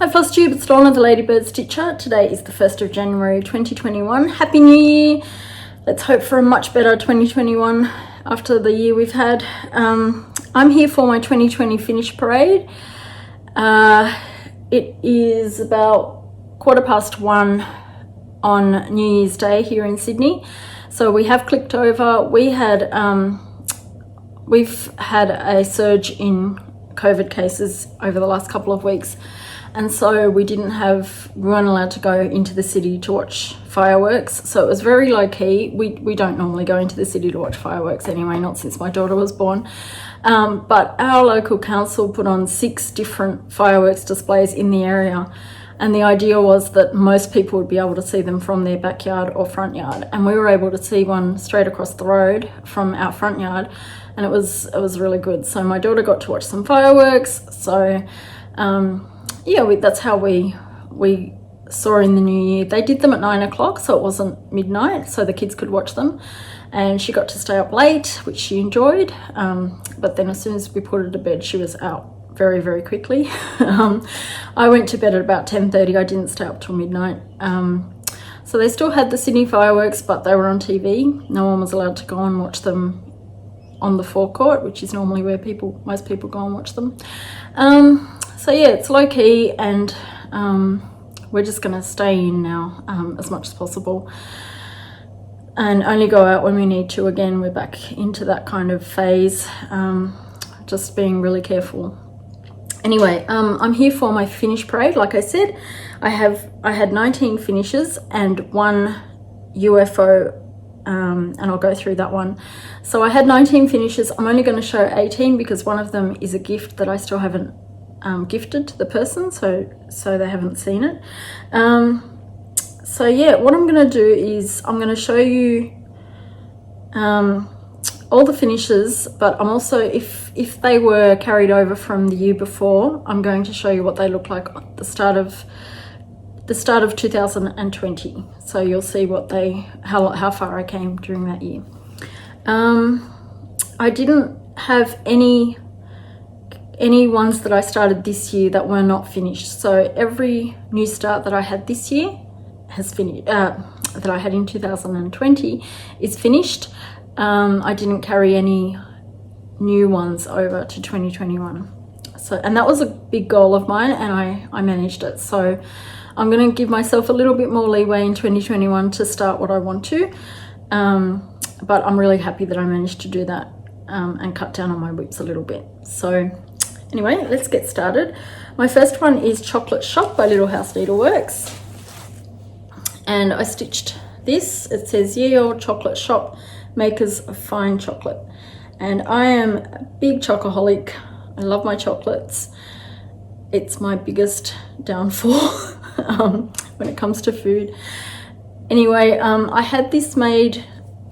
Hi FlossTube, it's Lorna the Ladybird Stitcher. Today is the 1st of January 2021. Happy New Year! Let's hope for a much better 2021 after the year we've had. I'm here for my 2020 finish parade. It is about 1:15 on New Year's Day here in Sydney. So we have clicked over. We've had a surge in COVID cases over the last couple of weeks. And so we weren't allowed to go into the city to watch fireworks. So it was very low key. We don't normally go into the city to watch fireworks anyway, not since my daughter was born. But our local council put on 6 different fireworks displays in the area. And the idea was that most people would be able to see them from their backyard or front yard. And we were able to see one straight across the road from our front yard. And it was really good. So my daughter got to watch some fireworks. So, yeah, that's how we saw in the new year. They did them at 9 o'clock, so it wasn't midnight, so the kids could watch them. And she got to stay up late, which she enjoyed. But then as soon as we put her to bed, she was out very, very quickly. I went to bed at about 10:30. I didn't stay up till midnight. So they still had the Sydney fireworks, but they were on TV. No one was allowed to go and watch them on the forecourt, which is normally where most people go and watch them. So yeah, it's low key, and we're just gonna stay in now as much as possible and only go out when we need to. Again, we're back into that kind of phase, just being really careful. Anyway, I'm here for my finish parade. Like I said, I had 19 finishes and 1 UFO, and I'll go through that one. So I had 19 finishes. I'm only going to show 18 because one of them is a gift that I still haven't gifted to the person, so they haven't seen it. So yeah, what I'm going to do is I'm going to show you all the finishes, but I'm also, if they were carried over from the year before, I'm going to show you what they look like at the start of 2020. So you'll see how far I came during that year. I didn't have any ones that I started this year that were not finished. So every new start that I had this year has finished, that I had in 2020 is finished. I didn't carry any new ones over to 2021. So, and that was a big goal of mine, and I managed it. So I'm going to give myself a little bit more leeway in 2021 to start what I want to. But I'm really happy that I managed to do that and cut down on my whips a little bit. So anyway, let's get started. My first one is Chocolate Shop by Little House Needleworks. And I stitched this. It says, "Ye Old Chocolate Shop, makers of fine chocolate." And I am a big chocoholic. I love my chocolates. It's my biggest downfall when it comes to food. Anyway, I had this made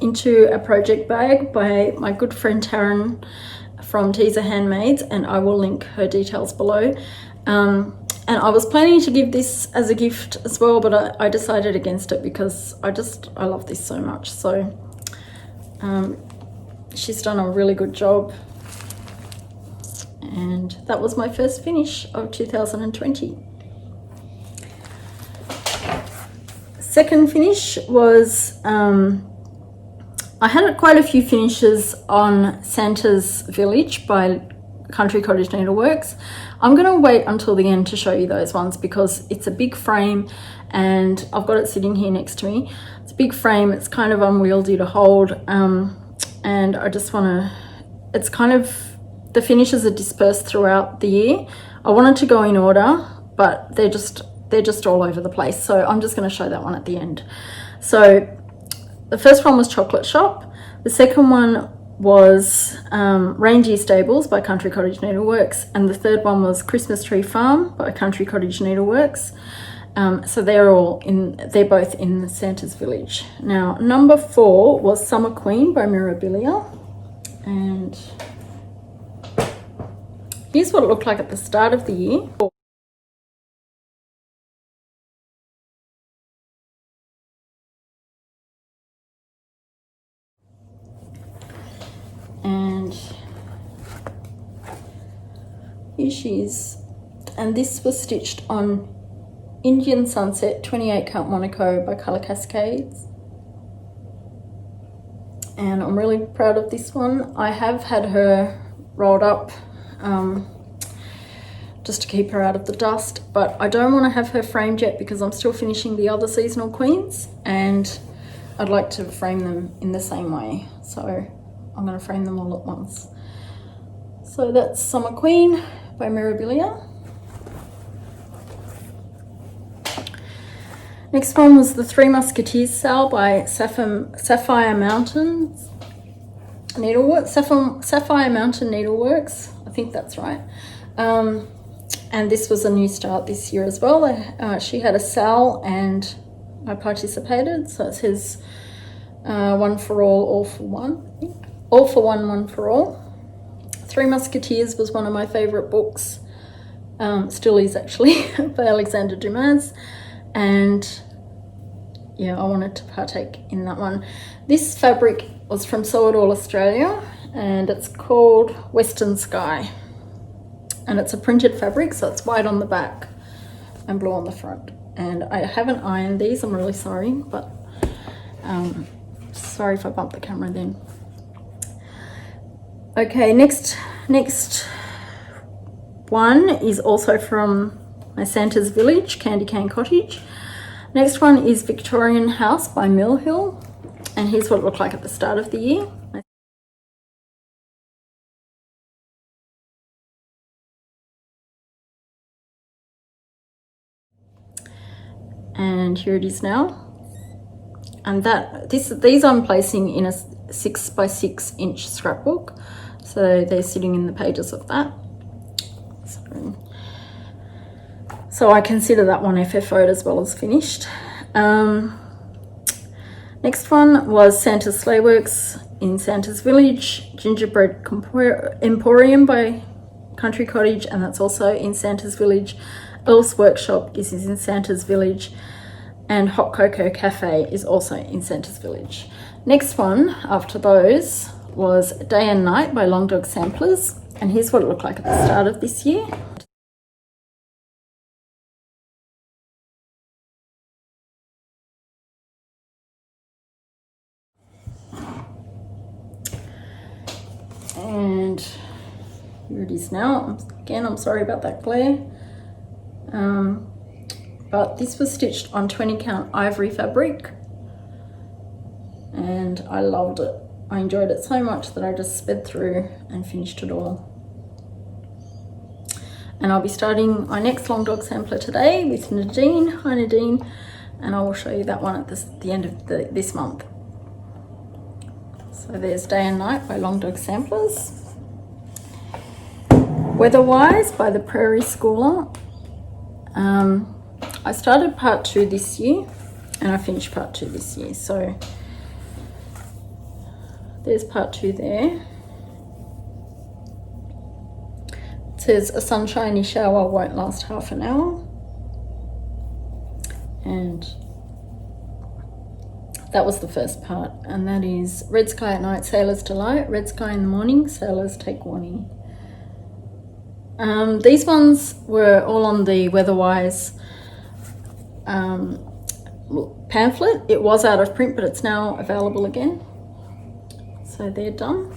into a project bag by my good friend Taryn from T.Zir Handmades, and I will link her details below. And I was planning to give this as a gift as well, but I decided against it because I love this so much. So she's done a really good job, and that was my first finish of 2020. Second finish was I had quite a few finishes on Santa's Village by Country Cottage Needleworks. I'm going to wait until the end to show you those ones because it's a big frame, and I've got it sitting here next to me. It's a big frame, it's kind of unwieldy to hold, and I just want to, it's kind of, the finishes are dispersed throughout the year. I wanted to go in order, but they're just all over the place, so I'm just going to show that one at the end. So the first one was Chocolate Shop. The second one was Reindeer Stables by Country Cottage Needleworks, and the third one was Christmas Tree Farm by Country Cottage Needleworks. So they're both in Santa's Village. Now, number 4 was Summer Queen by Mirabilia, and here's what it looked like at the start of the year. And here she is and this was stitched on Indian Sunset 28 Count Monaco by Colour Cascades. And I'm really proud of this one. I have had her rolled up just to keep her out of the dust, but I don't want to have her framed yet because I'm still finishing the other seasonal queens and I'd like to frame them in the same way. So I'm going to frame them all at once. So that's Summer Queen by Mirabilia. Next one was the Three Musketeers sale by Sapphire Mountain Needleworks. Sapphire Mountain Needleworks, I think that's right. And this was a new start this year as well. She had a sale and I participated. So it says one for all for one. All for one, one for all. Three Musketeers was one of my favourite books. Still is actually, by Alexander Dumas. And yeah, I wanted to partake in that one. This fabric was from Sew It All Australia and it's called Western Sky. And it's a printed fabric, so it's white on the back and blue on the front. And I haven't ironed these, I'm really sorry, but sorry if I bumped the camera then. Okay, next one is also from my Santa's Village, Candy Cane Cottage. Next one is Victorian House by Mill Hill, and here's what it looked like at the start of the year. And here it is now. And these I'm placing in a 6 by 6 inch scrapbook, so they're sitting in the pages of that. So I consider that one FFO'd as well as finished. Next one was Santa's Sleigh Works in Santa's Village, Gingerbread Emporium by Country Cottage, and that's also in Santa's Village. Elf's Workshop is in Santa's Village, and Hot Cocoa Cafe is also in Santa's Village. Next one after those was Day and Night by Long Dog Samplers, and here's what it looked like at the start of this year. And here it is now. Again, I'm sorry about that glare. But this was stitched on 20 count ivory fabric and I loved it. I enjoyed it so much that I just sped through and finished it all. And I'll be starting my next Long Dog sampler today with Nadine. Hi Nadine. And I will show you that one at the end of this month. So there's Day and Night by Long Dog Samplers. Weatherwise by the Prairie Schooler. I started part 2 this year and I finished part 2 this year. So there's part 2 there. It says a sunshiny shower won't last half an hour. And that was the first part. And that is Red Sky at Night, Sailor's Delight. Red Sky in the Morning, Sailors Take Warning. These ones were all on the Weatherwise pamphlet. It was out of print, but it's now available again. So they're done.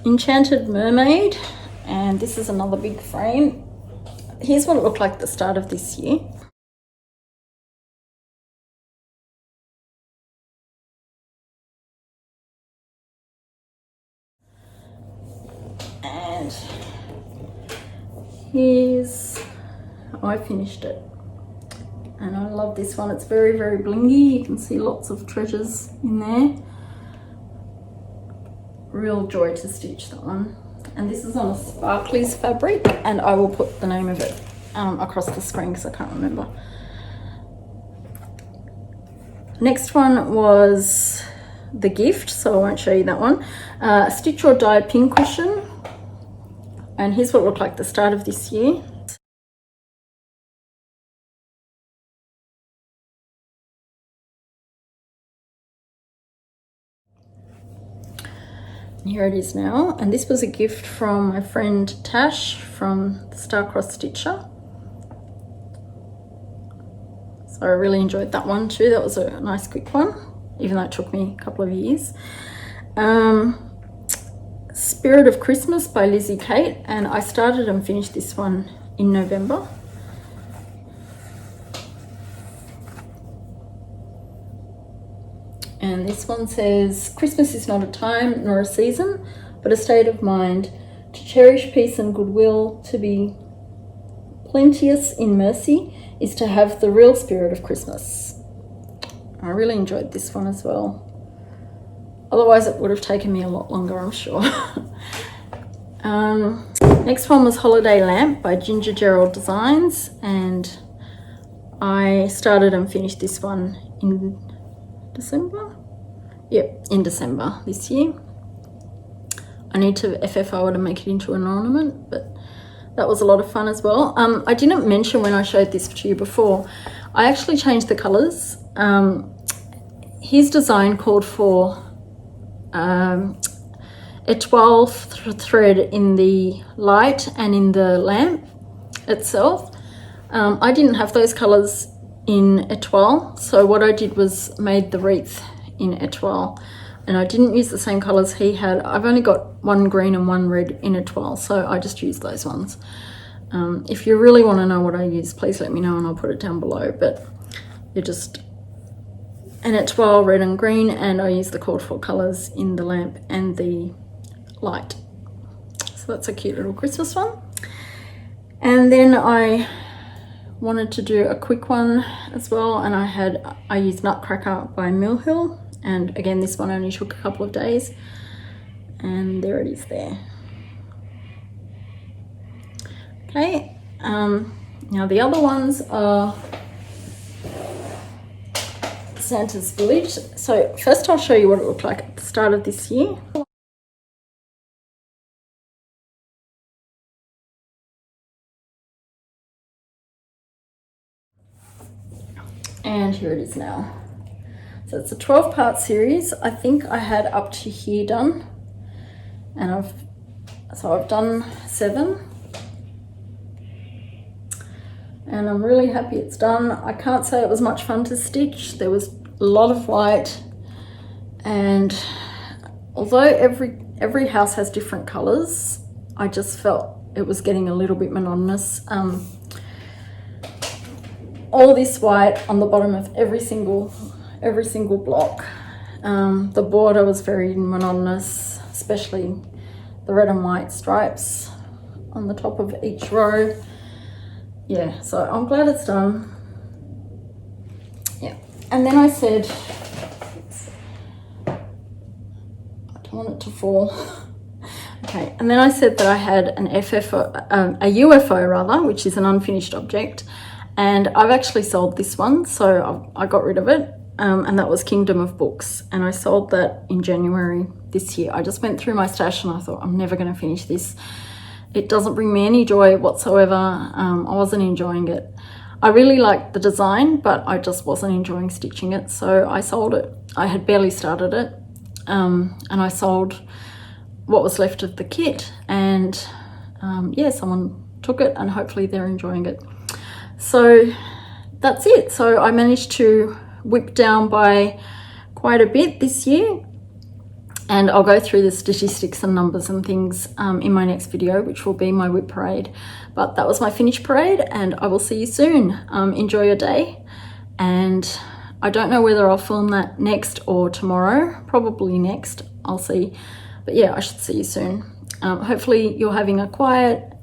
Enchanted Mermaid, and this is another big frame. Here's what it looked like at the start of this year. And here's how I finished it. And I love this one. It's very, very blingy. You can see lots of treasures in there. Real joy to stitch that one. And this is on a Sparklies fabric, and I will put the name of it across the screen because I can't remember. Next one was The Gift, so I won't show you that one. Stitch or Die Pincushion, and here's what it looked like at the start of this year. Here it is now, and this was a gift from my friend Tash from the Star-Crossed Stitcher. So I really enjoyed that one too. That was a nice quick one, even though it took me a couple of years. Spirit of Christmas by Lizzie Kate, and I started and finished this one in November. And this one says, Christmas is not a time nor a season, but a state of mind, to cherish peace and goodwill, to be plenteous in mercy, is to have the real spirit of Christmas. I really enjoyed this one as well. Otherwise it would have taken me a lot longer, I'm sure. Next one was Holiday Lamp by Ginger Gerald Designs, and I started and finished this one in December? Yep, in December this year. I need to FFO it and make it into an ornament, but that was a lot of fun as well. I didn't mention when I showed this to you before, I actually changed the colours. His design called for étoile thread in the light and in the lamp itself. I didn't have those colours in étoile, so what I did was made the wreath in étoile, and I didn't use the same colours he had. I've only got one green and one red in étoile, so I just used those ones. If you really want to know what I use, please let me know and I'll put it down below, but you're just an étoile red and green, and I use the called for colours in the lamp and the light. So that's a cute little Christmas one. And then I wanted to do a quick one as well, and I used Nutcracker by Mill Hill, and again this one only took a couple of days, and there it is there. Okay, now the other ones are Santa's Village. So first I'll show you what it looked like at the start of this year. And here it is now. So it's a 12-part series. I think I had up to here done, and I've done 7. And I'm really happy it's done. I can't say it was much fun to stitch. There was a lot of white, and although every house has different colours, I just felt it was getting a little bit monotonous. All this white on the bottom of every single block. The border was very monotonous, especially the red and white stripes on the top of each row. Yeah, so I'm glad it's done. Yeah, and then I said, I don't want it to fall. Okay, and then I said that I had an FFO, a UFO rather, which is an unfinished object, and I've actually sold this one, so I got rid of it, and that was Kingdom of Books, and I sold that in January this year. I just went through my stash and I thought, I'm never going to finish this. It doesn't bring me any joy whatsoever. I wasn't enjoying it. I really liked the design, but I just wasn't enjoying stitching it, so I sold it. I had barely started it, and I sold what was left of the kit, and yeah, someone took it and hopefully they're enjoying it. So that's it. So I managed to whip down by quite a bit this year, and I'll go through the statistics and numbers and things in my next video, which will be my whip parade. But that was my finish parade, and I will see you soon. Enjoy your day, and I don't know whether I'll film that next or tomorrow, probably next, I'll see. But yeah, I should see you soon. Hopefully you're having a quiet,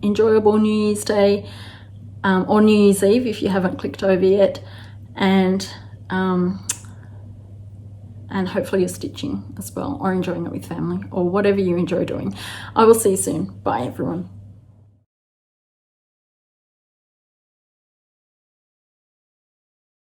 enjoyable New Year's Day, or New Year's Eve if you haven't clicked over yet, and hopefully you're stitching as well, or enjoying it with family, or whatever you enjoy doing. I will see you soon. Bye everyone.